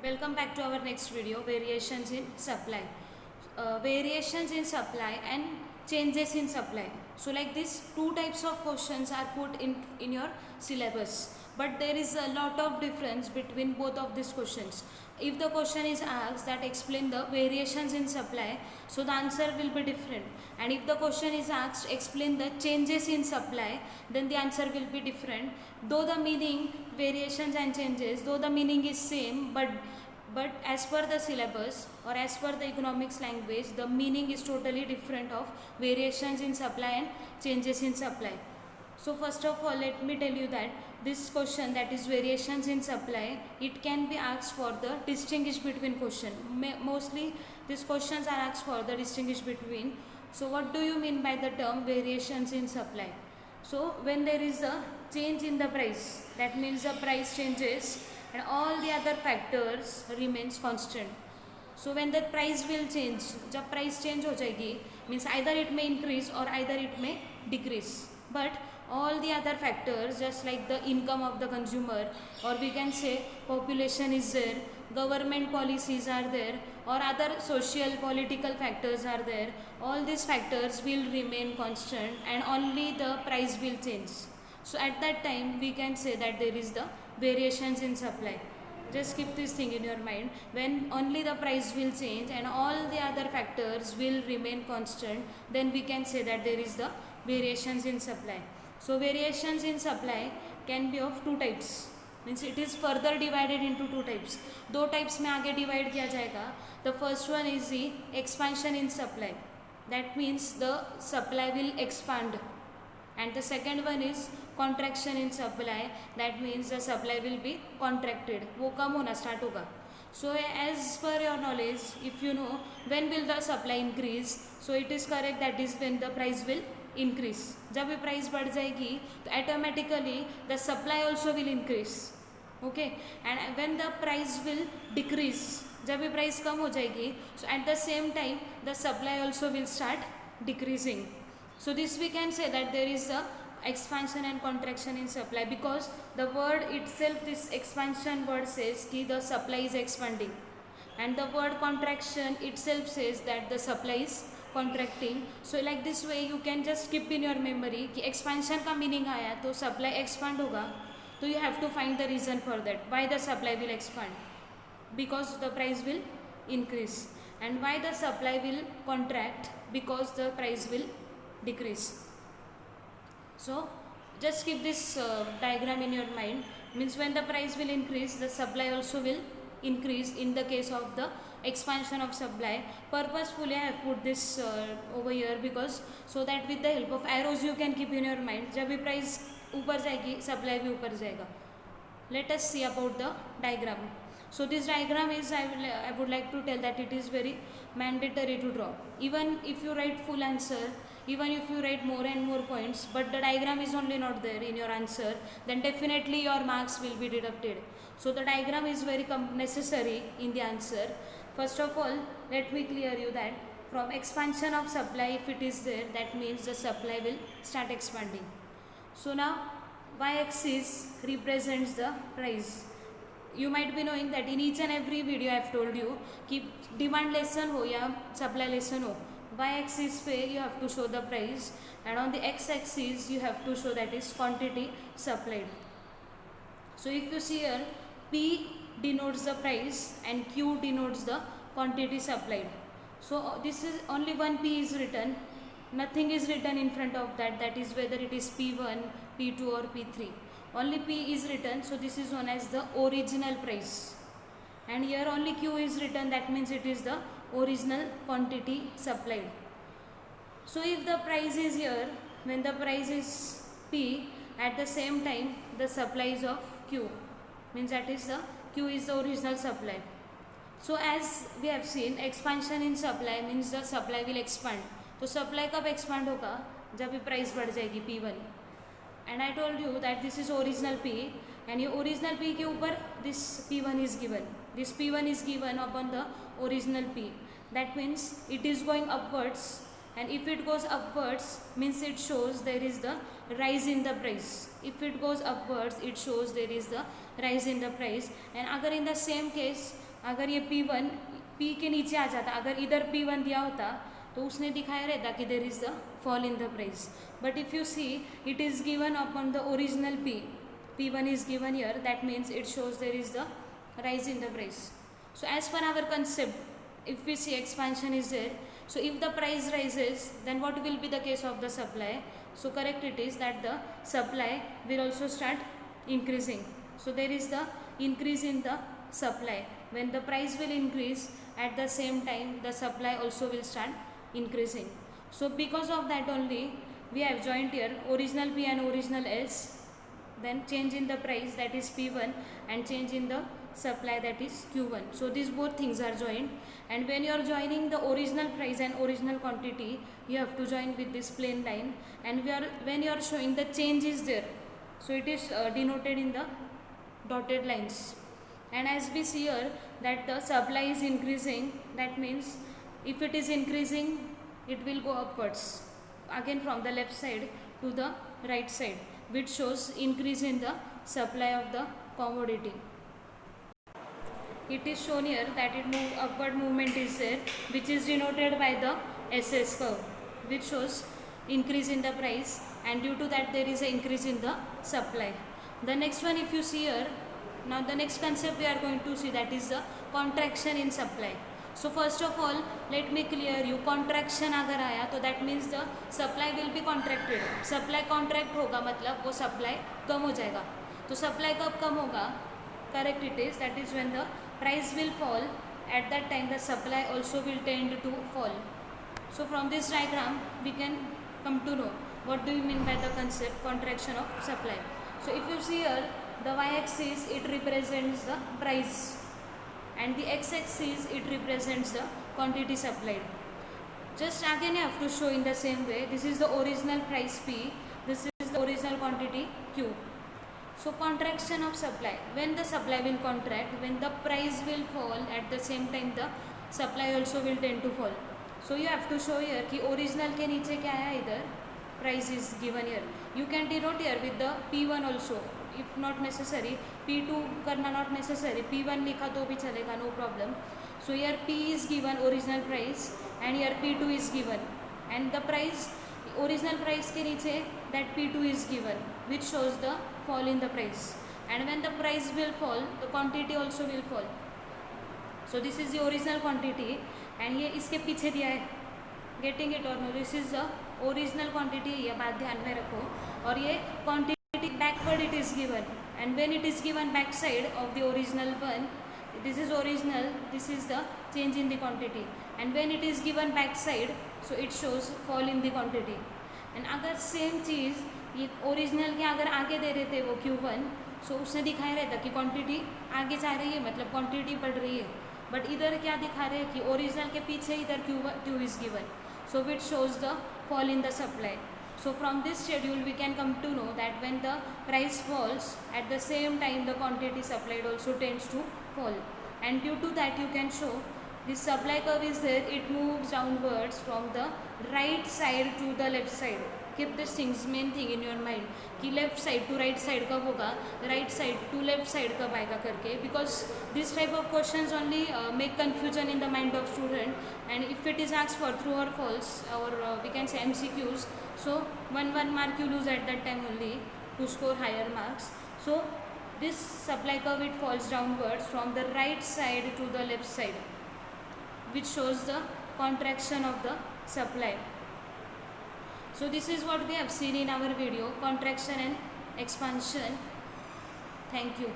Welcome back to our next video, variations in supply. Variations in supply and changes in supply. So like this, two types of questions are put in your syllabus. But there is a lot of difference between both of these questions. If the question is asked that explain the variations in supply, so the answer will be different. And if the question is asked explain the changes in supply, then the answer will be different. Though the meaning, variations and changes, though the meaning is same, but as per the syllabus or as per the economics language, the meaning is totally different of variations in supply and changes in supply. So first of all, let me tell you that this question, that is variations in supply, it can be asked for the distinguish between question. Mostly these questions are asked for the distinguish between. So what do you mean by the term variations in supply? So when there is a change in the price, that means the price changes and all the other factors remains constant. So when the price will change, जब price change हो जाएगी, means either it may increase or either it may decrease. But all the other factors, just like the income of the consumer, or we can say population is there, government policies are there, or other social political factors are there, all these factors will remain constant and only the price will change. So at that time we can say that there is the variations in supply. Just keep this thing in your mind. When only the price will change and all the other factors will remain constant, then we can say that there is the variations in supply. So variations in supply can be of two types. Means it is further divided into two types. दो types में आगे divide किया जाएगा. The first one is the expansion in supply. That means the supply will expand. And the second one is contraction in supply. That means the supply will be contracted. वो कम होना start होगा. So as per your knowledge, if you know when will the supply increase, so it is correct that is when the price will increase. जब भी price बढ़ जाएगी तो automatically the supply also will increase. Okay, and when the price will decrease, जब भी price कम हो जाएगी, so at the same time the supply also will start decreasing. So this we can say that there is a expansion and contraction in supply, because the word itself, this expansion word says कि the supply is expanding, and the word contraction itself says that the supply is contracting. So like this way you can just keep in your memory कि expansion का meaning आया तो supply expand होगा, तो you have to find the reason for that, why the supply will expand, because the price will increase, and why the supply will contract, because the price will decrease. So just keep this diagram in your mind. Means when the price will increase, the supply also will increase in the case of the expansion of supply. Purposefully I have put this over here, because so that with the help of arrows you can keep in your mind, जब भी price ऊपर जाएगी supply भी ऊपर जाएगा. Let us see about the diagram. So this diagram is, I would like to tell that it is very mandatory to draw. Even if you write full answer, even if you write more and more points, but the diagram is only not there in your answer, then definitely your marks will be deducted. So the diagram is very necessary in the answer. First of all, let me clear you that from expansion of supply, if it is there, that means the supply will start expanding. So now y-axis represents the price. You might be knowing that in each and every video I have told you कि demand lesson हो या supply lesson हो, y-axis पे you have to show the price, and on the x-axis you have to show that is quantity supplied. So if you see here, P denotes the price and Q denotes the quantity supplied. So this is only one P is written, nothing is written in front of that, that is whether it is P1, P2 or P3. Only P is written, so this is known as the original price. And here only Q is written, that means it is the original quantity supplied. So if the price is here, when the price is P, at the same time the supply is of Q, means that is the Q is the original supply. So as we have seen, expansion in supply means the supply will expand. तो supply कब expand होगा, जब भी price बढ़ जाएगी P1. And I told you that this is original P, and ये original P के ऊपर this P1 is given. This P1 is given upon the original P. That means it is going upwards, and if it goes upwards means it shows there is the rise in the price. If it goes upwards, it shows there is the rise in the price. And agar in the same case अगर ये P1 P के नीचे आ जाता, अगर इधर P1 दिया होता तो उसने दिखाया रहता कि there is the fall in the price. But if you see it is given upon the original P1 is given here, that means it shows there is the rise in the price. So as per our concept, if we see expansion is there, so if the price rises, then what will be the case of the supply? So correct it is that the supply will also start increasing. So there is the increase in the supply. When the price will increase, at the same time the supply also will start increasing. So because of that only we have joined here original P and original S, then change in the price, that is P1, and change in the supply, that is Q1. So these both things are joined, and when you are joining the original price and original quantity, you have to join with this plain line, and when you are showing the change is there, so it is denoted in the dotted lines. And as we see here that the supply is increasing, that means if it is increasing, it will go upwards again from the left side to the right side, which shows increase in the supply of the commodity. It is shown here that upward movement is there, which is denoted by the SS curve, which shows increase in the price, and due to that there is an increase in the supply. The next one, if you see here, now the next concept we are going to see, that is the contraction in supply. So first of all let me clear you, contraction अगर आया तो that means the supply will be contracted. supply contract होगा मतलब वो supply कम हो जाएगा. तो supply कब कम होगा? Correct it is, that is when the price will fall, at that time the supply also will tend to fall. So from this diagram we can come to know what do you mean by the concept contraction of supply. So if you see here, the y-axis it represents the price, and the x-axis it represents the quantity supplied. Just again I have to show in the same way. This is the original price P, this is the original quantity Q. So contraction of supply, when the supply will contract, when the price will fall, at the same time the supply also will tend to fall. So you have to show here कि original के नीचे क्या है, इधर price is given here. You can denote here with the P1 also, if not necessary. P2 करना not necessary, P1 लिखा तो भी चलेगा, no problem. So here P is given original price, and here P2 is given, and the price original price के नीचे that P2 is given, which shows the fall in the price. And when the price will fall, the quantity also will fall. So this is the original quantity, and ये इसके पीछे दिया है, getting it or no? This is the original quantity, ये बात ध्यान में रखो. और ये quantity backward it is given, and when it is given backside of the original one, this is original, this is the change in the quantity, and when it is given backside, so it shows fall in the quantity. And अगर same चीज़ ये original के अगर आगे दे देते वो Q1, सो उसने दिखाया रहता कि क्वांटिटी आगे जा रही है, मतलब क्वांटिटी बढ़ रही है. बट इधर क्या दिखा रहे हैं कि ओरिजिनल के पीछे इधर Q is given, so which shows the fall in the supply. So from this schedule we can come to know that when the price falls, at the same time the quantity supplied also tends to fall, and due to that you can show this supply curve is there, it moves downwards from the right side to the left side. Keep this things, main thing in your mind कि left side to right side कब होगा, right side to left side कब आएगा करके, because this type of questions only make confusion in the mind of student, and if it is asked for true or false or we can say MCQs, so one mark you lose at that time only to score higher marks. So this supply curve it falls downwards from the right side to the left side, which shows the contraction of the supply. So this is what we have seen in our video, contraction and expansion. Thank you.